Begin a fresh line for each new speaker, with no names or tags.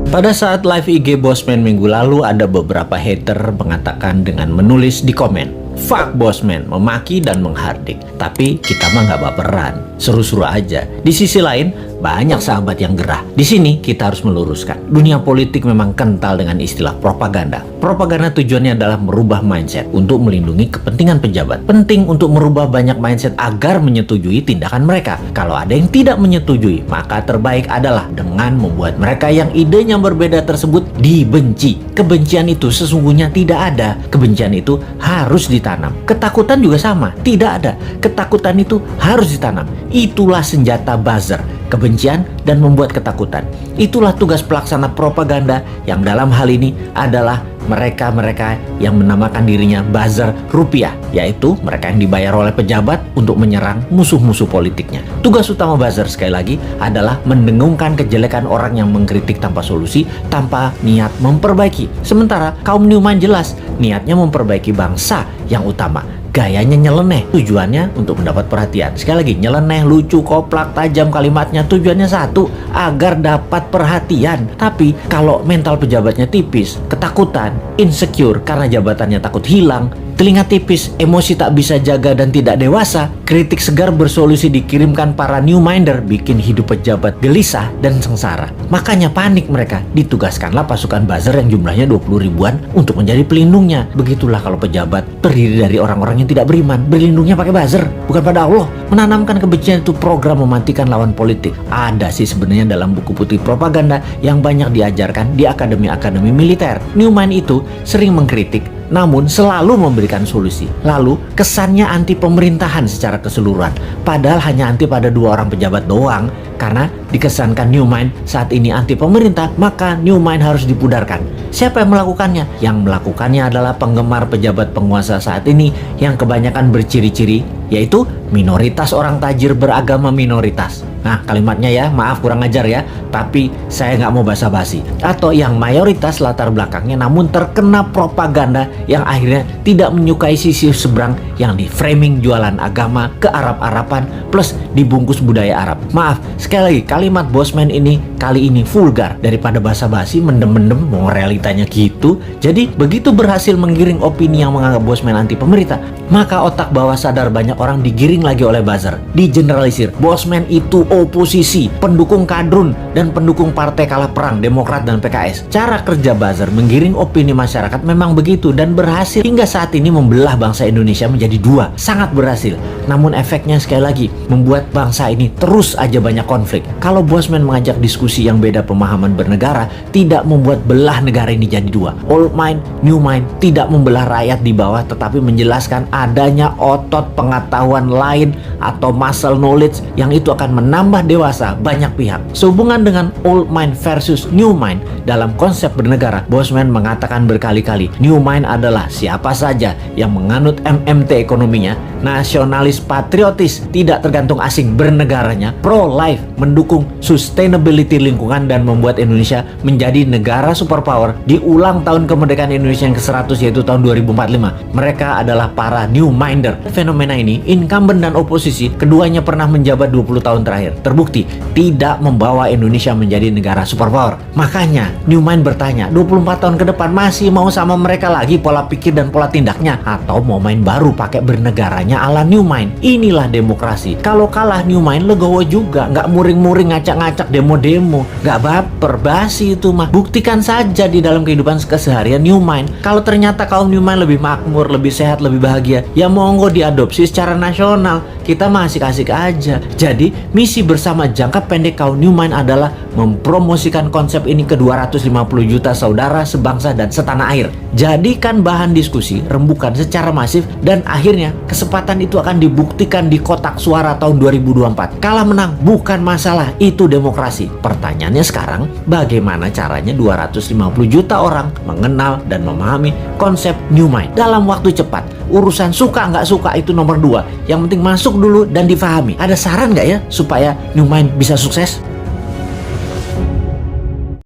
Pada saat live IG Bosman minggu lalu, ada beberapa hater mengatakan dengan menulis di komen, "Fuck Bosman," memaki dan menghardik. Tapi kita mah nggak baperan, seru-seru aja. Di sisi lain, banyak sahabat yang gerah. Di sini kita harus meluruskan, dunia politik memang kental dengan istilah propaganda. Propaganda tujuannya adalah merubah mindset untuk melindungi kepentingan pejabat. Penting untuk merubah banyak mindset agar menyetujui tindakan mereka. Kalau ada yang tidak menyetujui, maka terbaik adalah dengan membuat mereka yang idenya berbeda tersebut dibenci. Kebencian itu sesungguhnya tidak ada. Kebencian itu harus ditanam. Ketakutan juga sama, tidak ada. Ketakutan itu harus ditanam. Itulah senjata buzzer, kebencian dan membuat ketakutan. Itulah tugas pelaksana propaganda yang dalam hal ini adalah mereka-mereka yang menamakan dirinya buzzer rupiah, yaitu mereka yang dibayar oleh pejabat untuk menyerang musuh-musuh politiknya. Tugas utama buzzer sekali lagi adalah mendengungkan kejelekan orang yang mengkritik tanpa solusi, tanpa niat memperbaiki. Sementara kaum Newman jelas niatnya memperbaiki bangsa yang utama. Gayanya nyeleneh, tujuannya untuk mendapat perhatian. Sekali lagi, nyeleneh, lucu, koplak, tajam kalimatnya, tujuannya satu, agar dapat perhatian. Tapi kalau mental pejabatnya tipis, ketakutan, insecure karena jabatannya takut hilang, telinga tipis, emosi tak bisa jaga dan tidak dewasa, kritik segar bersolusi dikirimkan para newminder, bikin hidup pejabat gelisah dan sengsara. Makanya panik mereka, ditugaskanlah pasukan buzzer yang jumlahnya 20 ribuan untuk menjadi pelindungnya. Begitulah kalau pejabat terdiri dari orang-orang yang tidak beriman, berlindungnya pakai buzzer, bukan pada Allah. Menanamkan kebencian itu program mematikan lawan politik. Ada sih sebenarnya dalam buku putih propaganda yang banyak diajarkan di akademi-akademi militer. Newman itu sering mengkritik, namun selalu memberikan solusi. Lalu kesannya anti pemerintahan secara keseluruhan, padahal hanya anti pada 2 orang pejabat doang. Karena dikesankan Newman saat ini anti pemerintah, maka Newman harus dipudarkan. Siapa yang melakukannya? Yang melakukannya adalah penggemar pejabat penguasa saat ini yang kebanyakan berciri-ciri, yaitu minoritas orang tajir beragama minoritas. Nah, kalimatnya ya, maaf kurang ajar ya, tapi saya nggak mau basa-basi. Atau yang mayoritas latar belakangnya namun terkena propaganda yang akhirnya tidak menyukai sisi seberang yang di framing jualan agama ke Arab-Araban plus dibungkus budaya Arab. Maaf, sekali lagi kalimat Bosman ini kali ini vulgar. Daripada basa-basi mendem-mendem mau realitanya gitu. Jadi begitu berhasil menggiring opini yang menganggap Bosman anti pemerintah, maka otak bawah sadar banyak orang digiring lagi oleh buzzer, digeneralisir. Bosman itu oposisi, pendukung kadrun, dan pendukung partai kalah perang, Demokrat dan PKS. Cara kerja buzzer menggiring opini masyarakat memang begitu dan berhasil hingga saat ini membelah bangsa Indonesia menjadi 2. Sangat berhasil. Namun efeknya sekali lagi membuat bangsa ini terus aja banyak konflik. Kalau Bosman mengajak diskusi yang beda pemahaman bernegara, tidak membuat belah negara ini jadi 2. Old mind, new mind, tidak membelah rakyat di bawah, tetapi menjelaskan adanya otot pengetahuan lain atau muscle knowledge yang itu akan menambah dewasa banyak pihak. Sehubungan dengan old mind versus new mind dalam konsep bernegara, Bosman mengatakan berkali-kali, new mind adalah siapa saja yang menganut MMT ekonominya, nasionalis patriotis, tidak tergantung asing bernegaranya, pro-life, mendukung sustainability lingkungan dan membuat Indonesia menjadi negara superpower di ulang tahun kemerdekaan Indonesia yang ke-100 yaitu tahun 2045. Mereka adalah para new minder. Fenomena ini, incumbent dan oposisi, keduanya pernah menjabat 20 tahun terakhir. Terbukti tidak membawa Indonesia menjadi negara superpower. Makanya new mind bertanya, 24 tahun ke depan masih mau sama mereka lagi pola pikir dan pola tindaknya, atau mau main baru pakai bernegaranya ala new mind? Inilah demokrasi. Kalau kalah new mind legowo juga, nggak muring-muring ngacak-ngacak demo-demo, nggak baper, basi itu mah. Buktikan saja di dalam kehidupan keseharian new mind. Kalau ternyata kaum new mind lebih makmur, lebih sehat, lebih bahagia, ya monggo diadopsi secara nasional. Kita mah asik-asik aja. Jadi misi bersama jangka pendek kaum new mind adalah mempromosikan konsep ini ke 250 juta saudara sebangsa dan setanah air. Jadikan bahan diskusi, rembukan secara masif, dan akhirnya kesempatan itu akan dibuktikan di kotak suara tahun 2024. Kalah menang bukan masalah, itu demokrasi. Pertanyaannya sekarang, bagaimana caranya 250 juta orang mengenal dan memahami konsep new mind dalam waktu cepat? Urusan suka nggak suka itu nomor 2. Yang penting masuk dulu dan difahami. Ada saran nggak ya supaya new mind bisa sukses?